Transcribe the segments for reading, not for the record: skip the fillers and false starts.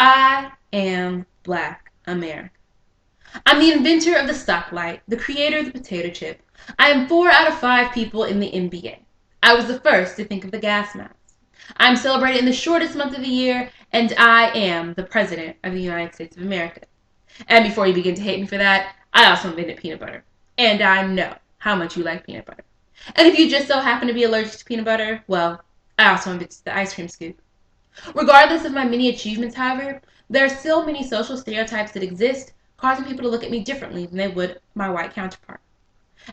I am Black America. I'm the inventor of the stoplight, the creator of the potato chip. I am 4 out of 5 people in the NBA. I was the first to think of the gas mask. I'm celebrated in the shortest month of the year, and I am the President of the United States of America. And before you begin to hate me for that, I also invented peanut butter. And I know how much you like peanut butter. And if you just so happen to be allergic to peanut butter, well, I also invented the ice cream scoop. Regardless of my many achievements, however, there are still many social stereotypes that exist, causing people to look at me differently than they would my white counterpart.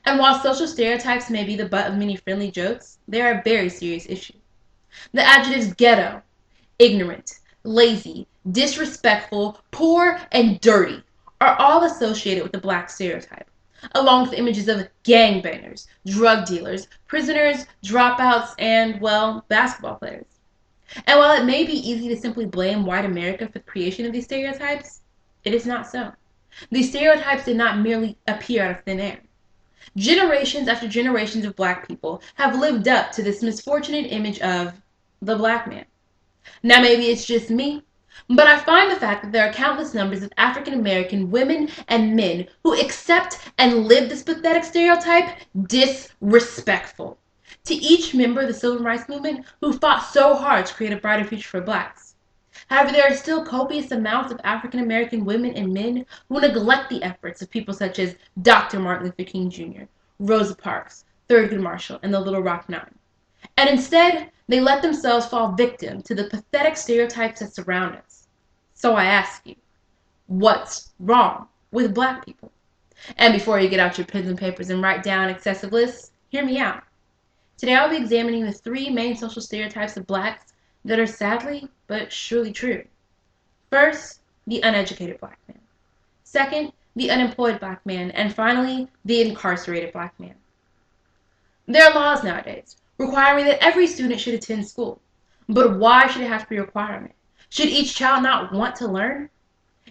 And while social stereotypes may be the butt of many friendly jokes, they are a very serious issue. The adjectives ghetto, ignorant, lazy, disrespectful, poor, and dirty are all associated with the Black stereotype, along with images of gangbangers, drug dealers, prisoners, dropouts, and, well, basketball players. And while it may be easy to simply blame white America for the creation of these stereotypes, it is not so. These stereotypes did not merely appear out of thin air. Generations after generations of Black people have lived up to this misfortunate image of the Black man. Now maybe it's just me, but I find the fact that there are countless numbers of African American women and men who accept and live this pathetic stereotype disrespectful to each member of the Civil Rights Movement who fought so hard to create a brighter future for Blacks. However, there are still copious amounts of African American women and men who neglect the efforts of people such as Dr. Martin Luther King Jr., Rosa Parks, Thurgood Marshall, and the Little Rock Nine. And instead, they let themselves fall victim to the pathetic stereotypes that surround us. So I ask you, what's wrong with Black people? And before you get out your pens and papers and write down excessive lists, hear me out. Today I'll be examining the 3 main social stereotypes of Blacks that are sadly but surely true. First, the uneducated Black man. Second, the unemployed Black man. And finally, the incarcerated Black man. There are laws nowadays requiring that every student should attend school. But why should it have to be a requirement? Should each child not want to learn?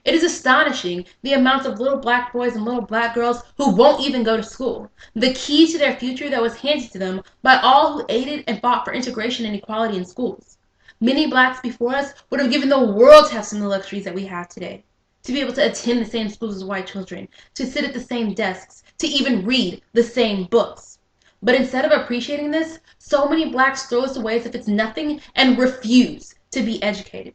It is astonishing the amounts of little Black boys and little Black girls who won't even go to school, the key to their future that was handed to them by all who aided and fought for integration and equality in schools. Many Blacks before us would have given the world to have some of the luxuries that we have today, to be able to attend the same schools as white children, to sit at the same desks, to even read the same books. But instead of appreciating this, so many Blacks throw this away as if it's nothing and refuse to be educated.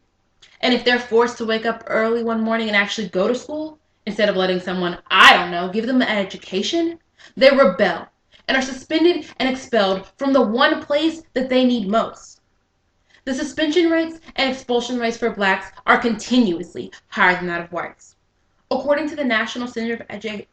And if they're forced to wake up early one morning and actually go to school, instead of letting someone, I don't know, give them an education, they rebel and are suspended and expelled from the one place that they need most. The suspension rates and expulsion rates for Blacks are continuously higher than that of whites. According to the National Center for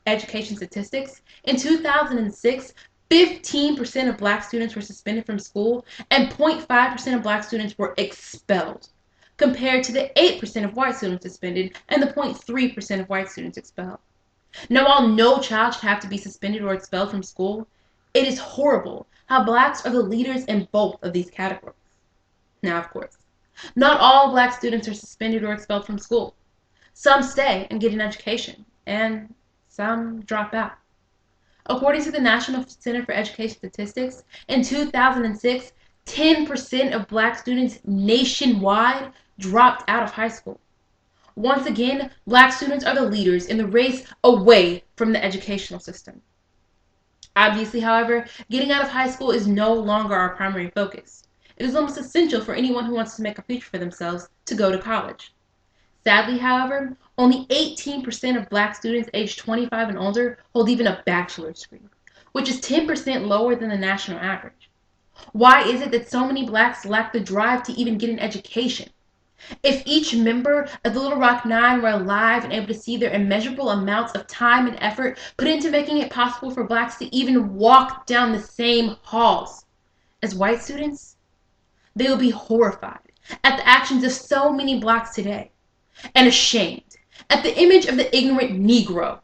Education Statistics, in 2006, 15% of Black students were suspended from school and 0.5% of Black students were expelled, compared to the 8% of white students suspended and the 0.3% of white students expelled. Now, while no child should have to be suspended or expelled from school, it is horrible how Blacks are the leaders in both of these categories. Now, of course, not all Black students are suspended or expelled from school. Some stay and get an education, and some drop out. According to the National Center for Education Statistics, in 2006, 10% of Black students nationwide dropped out of high school. Once again, Black students are the leaders in the race away from the educational system. Obviously, however, getting out of high school is no longer our primary focus. It is almost essential for anyone who wants to make a future for themselves to go to college. Sadly, however, only 18% of Black students aged 25 and older hold even a bachelor's degree, which is 10% lower than the national average. Why is it that so many Blacks lack the drive to even get an education? If each member of the Little Rock Nine were alive and able to see their immeasurable amounts of time and effort put into making it possible for Blacks to even walk down the same halls as white students, they would be horrified at the actions of so many Blacks today and ashamed at the image of the ignorant Negro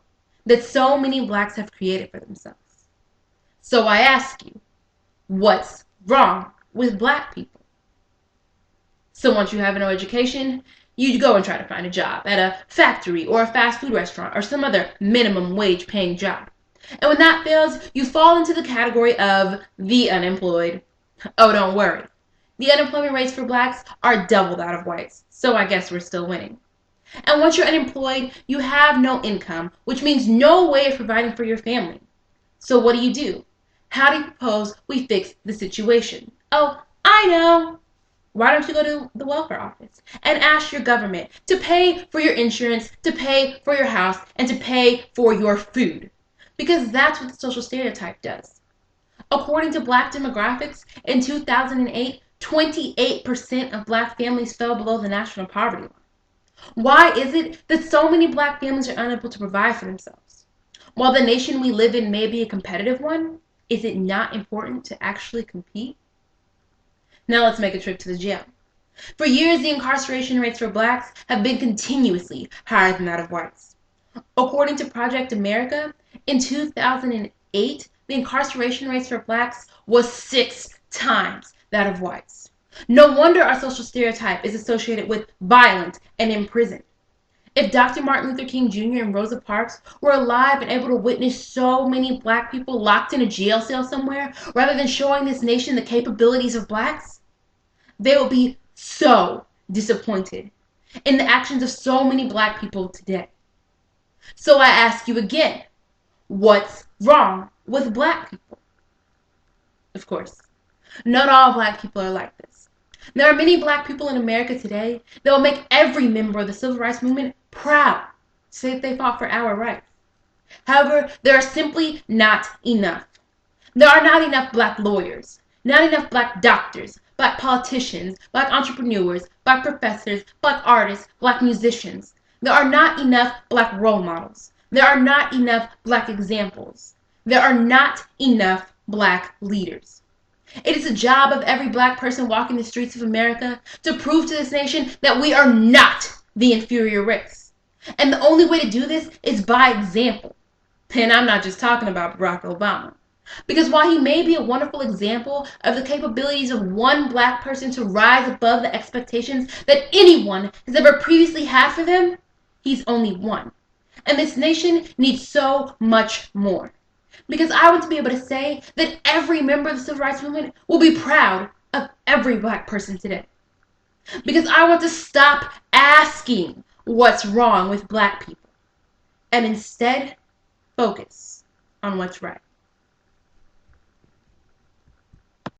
that so many Blacks have created for themselves. So I ask you, what's wrong with Black people? So once you have no education, you go and try to find a job at a factory or a fast food restaurant or some other minimum wage paying job. And when that fails, you fall into the category of the unemployed. Oh, don't worry. The unemployment rates for blacks are double that of whites, so I guess we're still winning. And once you're unemployed, you have no income, which means no way of providing for your family. So what do? How do you propose we fix the situation? Oh, I know. Why don't you go to the welfare office and ask your government to pay for your insurance, to pay for your house, and to pay for your food? Because that's what the social stereotype does. According to Black demographics, in 2008, 28% of Black families fell below the national poverty line. Why is it that so many Black families are unable to provide for themselves? While the nation we live in may be a competitive one, is it not important to actually compete? Now let's make a trip to the jail. For years, the incarceration rates for blacks have been continuously higher than that of whites. According to Project America, in 2008, the incarceration rates for blacks was 6 times that of whites. No wonder our social stereotype is associated with violent and imprisoned. If Dr. Martin Luther King Jr. and Rosa Parks were alive and able to witness so many black people locked in a jail cell somewhere, rather than showing this nation the capabilities of blacks, they would be so disappointed in the actions of so many black people today. So I ask you again, what's wrong with black people? Of course, not all black people are like this. There are many black people in America today that will make every member of the civil rights movement proud to say that they fought for our rights. However, there are simply not enough. There are not enough black lawyers, not enough black doctors, black politicians, black entrepreneurs, black professors, black artists, black musicians. There are not enough black role models. There are not enough black examples. There are not enough black leaders. It is the job of every black person walking the streets of America to prove to this nation that we are not the inferior race. And the only way to do this is by example. And I'm not just talking about Barack Obama. Because while he may be a wonderful example of the capabilities of one black person to rise above the expectations that anyone has ever previously had for them, he's only one. And this nation needs so much more. Because I want to be able to say that every member of the civil rights movement will be proud of every black person today. Because I want to stop asking what's wrong with black people and instead focus on what's right.